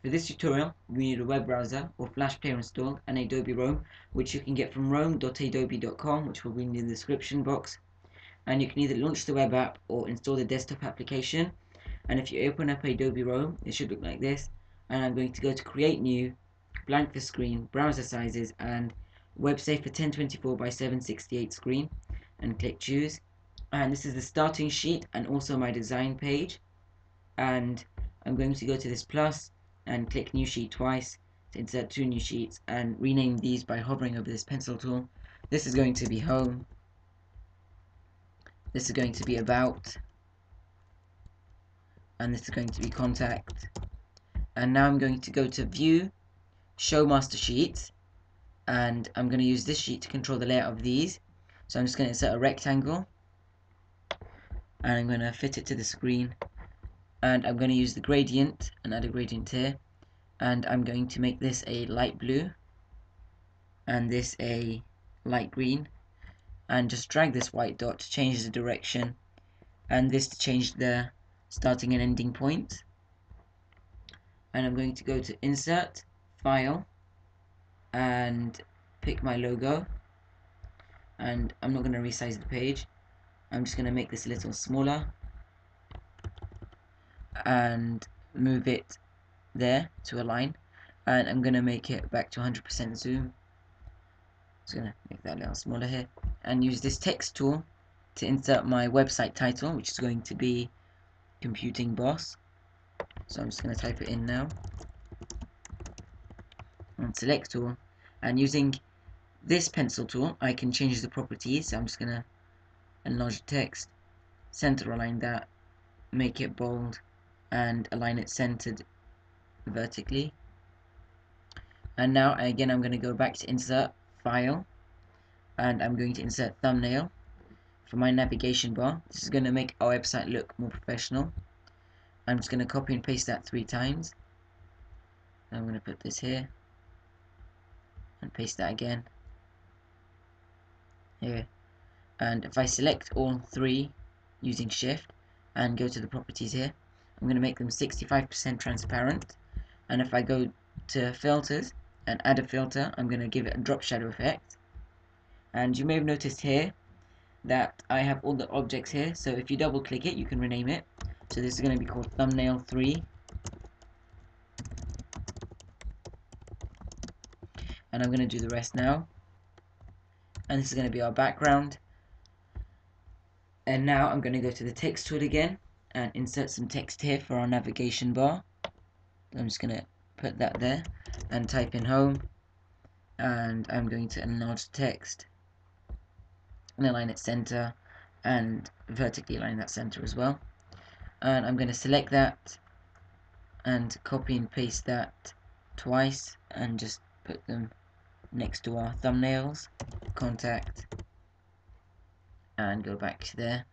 For this tutorial, we need a web browser or Flash Player installed and Adobe Roam, which you can get from roam.adobe.com, which will be in the description box. And you can either launch the web app or install the desktop application. And if you open up Adobe Roam, it should look like this. And I'm going to go to Create New, blank the screen, browser sizes, and web safe for 1024 by 768 screen, and click Choose. And this is the starting sheet and also my design page. And I'm going to go to this plus and click New Sheet twice to insert 2 new sheets and rename these by hovering over this pencil tool. This is going to be Home. This is going to be About. And this is going to be Contact. And now I'm going to go to View, Show Master Sheets, and I'm going to use this sheet to control the layout of these. So I'm just going to insert a rectangle, and I'm going to fit it to the screen, and I'm going to use the gradient and add a gradient here, and I'm going to make this a light blue and this a light green, and just drag this white dot to change the direction, and this to change the starting and ending point. And I'm going to go to Insert, File, and pick my logo, and I'm not going to resize the page. I'm just going to make this a little smaller and move it there to align, and I'm going to make it back to 100% zoom. Just going to make that a little smaller here, and use this text tool to insert my website title, which is going to be Computing Boss. So I'm just going to type it in now, and select all, and using this pencil tool I can change the properties. So I'm just going to enlarge the text, center align that, make it bold, and align it centered vertically. And now again I'm going to go back to Insert, File, and I'm going to insert Thumbnail for my navigation bar. This is going to make our website look more professional. I'm just going to copy and paste that 3 times. I'm going to put this here and paste that again here. And if I select all 3 using Shift and go to the properties here, I'm going to make them 65% transparent. And if I go to filters and add a filter, I'm going to give it a drop shadow effect. And you may have noticed here that I have all the objects here, so if you double click it you can rename it. So this is going to be called thumbnail 3, and I'm going to do the rest now. And this is going to be our background. And now I'm going to go to the text tool again and insert some text here for our navigation bar. I'm just going to put that there and type in home, and I'm going to enlarge the text and align it center and vertically align that center as well. And I'm going to select that and copy and paste that twice and just put them next to our thumbnails, contact, and go back to there.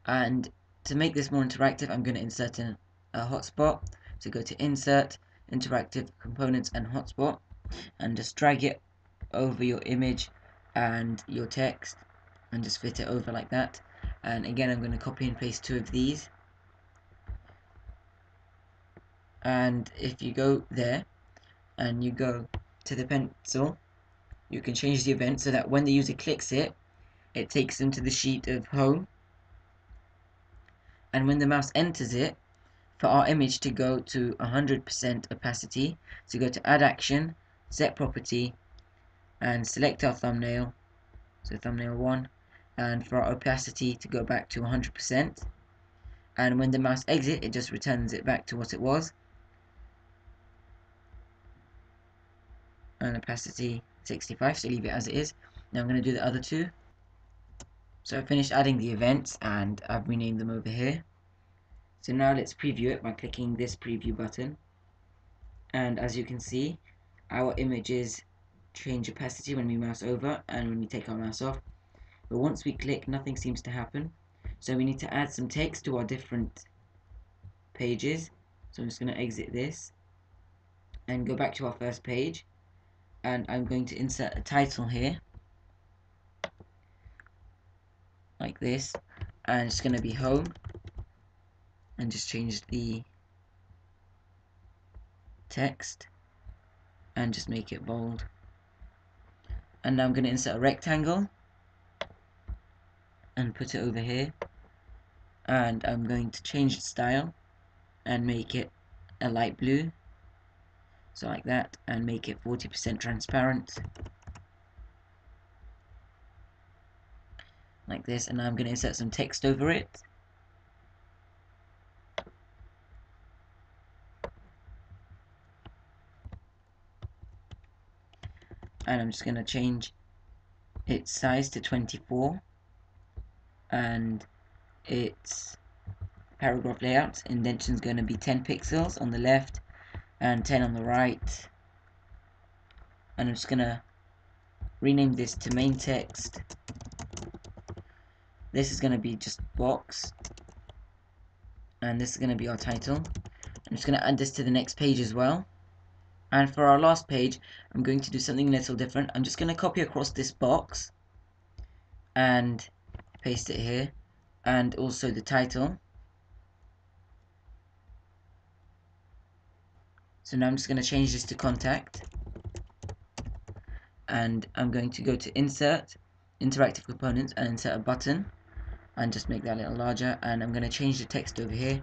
And to make this more interactive, I'm going to insert a hotspot. So go to Insert, Interactive Components and Hotspot, and just drag it over your image and your text and just fit it over like that. And again I'm going to copy and paste 2 of these. And if you go there and you go to the pencil, you can change the event so that when the user clicks it, it takes them to the sheet of home. And when the mouse enters it, for our image to go to 100% opacity, so go to Add Action, Set Property, and select our thumbnail, so thumbnail 1, and for our opacity to go back to 100%. And when the mouse exits, it just returns it back to what it was. And opacity 65, so leave it as it is. Now I'm going to do the other 2. So I've finished adding the events and I've renamed them over here. So now let's preview it by clicking this preview button. And as you can see, our images change opacity when we mouse over and when we take our mouse off. But once we click, nothing seems to happen. So we need to add some text to our different pages. So I'm just going to exit this and go back to our first page. And I'm going to insert a title here, like this, and it's going to be home, and just change the text and just make it bold. And now I'm going to insert a rectangle and put it over here, and I'm going to change the style and make it a light blue, so like that, and make it 40% transparent like this. And now I'm going to insert some text over it, and I'm just going to change its size to 24 and its paragraph layout indentation is going to be 10 pixels on the left and 10 on the right. And I'm just going to rename this to main text. This is going to be just box, and this is going to be our title. I'm just going to add this to the next page as well. And for our last page, I'm going to do something a little different. I'm just going to copy across this box and paste it here, and also the title. So now I'm just going to change this to contact, and I'm going to go to insert, interactive components, and insert a button, and just make that a little larger. And I'm going to change the text over here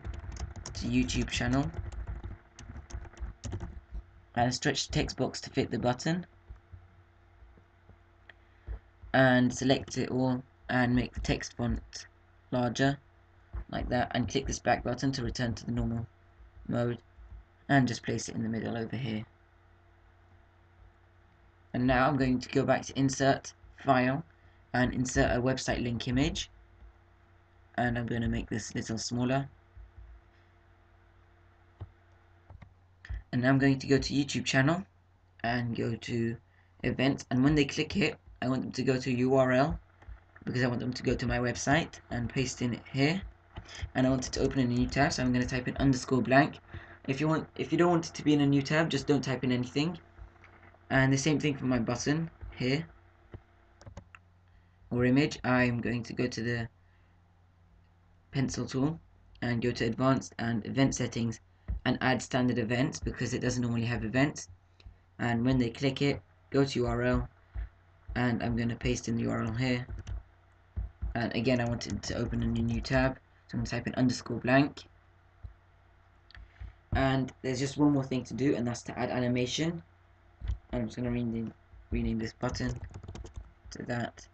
to YouTube channel, and stretch the text box to fit the button, and select it all and make the text font larger like that, and click this back button to return to the normal mode, and just place it in the middle over here. And now I'm going to go back to insert, file, and insert a website link image, and I'm going to make this a little smaller. And now I'm going to go to YouTube channel and go to events, and when they click it, I want them to go to URL because I want them to go to my website, and paste in it here. And I want it to open in a new tab, so I'm going to type in _blank. If you don't want it to be in a new tab, just don't type in anything. And the same thing for my button here or image. I'm going to go to the pencil tool and go to advanced and event settings and add standard events because it doesn't normally have events. And when they click it, go to URL, and I'm going to paste in the URL here. And again, I want it to open in a new tab, so I'm going to type in _blank. And there's just one more thing to do, and that's to add animation. And I'm just going to rename this button to that,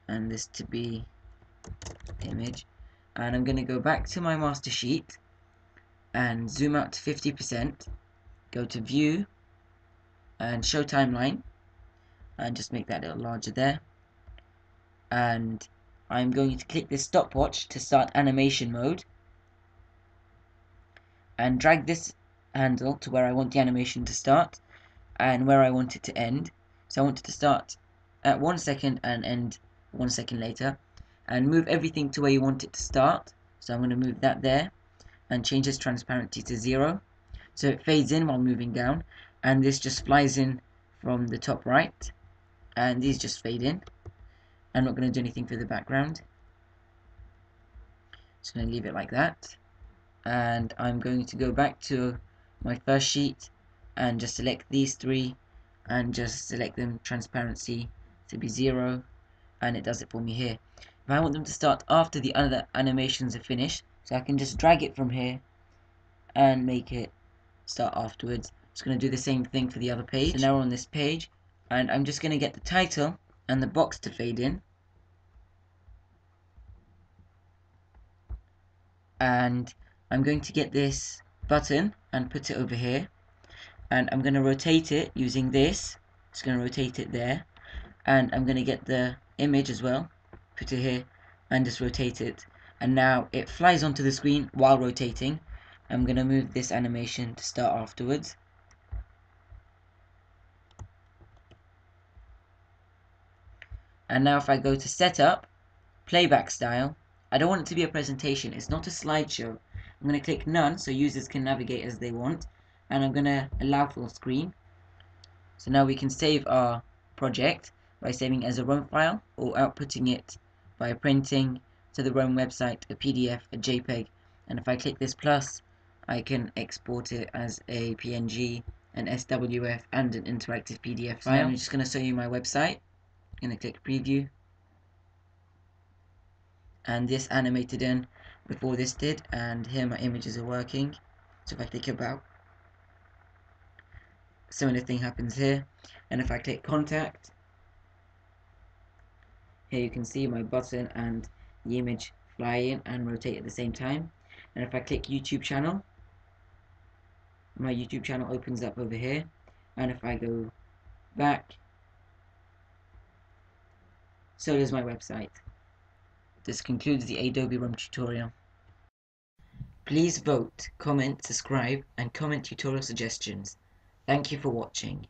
and this to be image. And I'm going to go back to my master sheet and zoom out to 50%, go to view and show timeline, and just make that a little larger there. And I'm going to click this stopwatch to start animation mode, and drag this handle to where I want the animation to start and where I want it to end. So I want it to start at 1 second and end 1 second later, and move everything to where you want it to start. So I'm going to move that there and change this transparency to 0, so it fades in while moving down, and this just flies in from the top right, and these just fade in. I'm not going to do anything for the background, just going to leave it like that. And I'm going to go back to my first sheet and just select these three and just select them transparency to be 0, and it does it for me here. If I want them to start after the other animations are finished, so I can just drag it from here and make it start afterwards. Just going to do the same thing for the other page. So now we're on this page, and I'm just going to get the title and the box to fade in, and I'm going to get this button and put it over here, and I'm going to rotate it using this. Just going to rotate it there, and I'm going to get the image as well, put it here, and just rotate it, and now it flies onto the screen while rotating. I'm going to move this animation to start afterwards. And now if I go to setup, playback style, I don't want it to be a presentation, it's not a slideshow. I'm going to click none so users can navigate as they want, and I'm going to allow full screen. So now we can save our project by saving as a ROM file or outputting it by printing to the ROM website a PDF, a JPEG, and if I click this plus I can export it as a PNG, an SWF, and an interactive PDF file. So I'm just going to show you my website. I'm going to click preview, and this animated in before this did, and here my images are working. So if I click about, similar thing happens here, and if I click contact, here you can see my button and the image fly in and rotate at the same time. And if I click YouTube channel, my YouTube channel opens up over here, and if I go back, so does my website. This concludes the Adobe ROM tutorial. Please vote, comment, subscribe, and comment tutorial suggestions. Thank you for watching.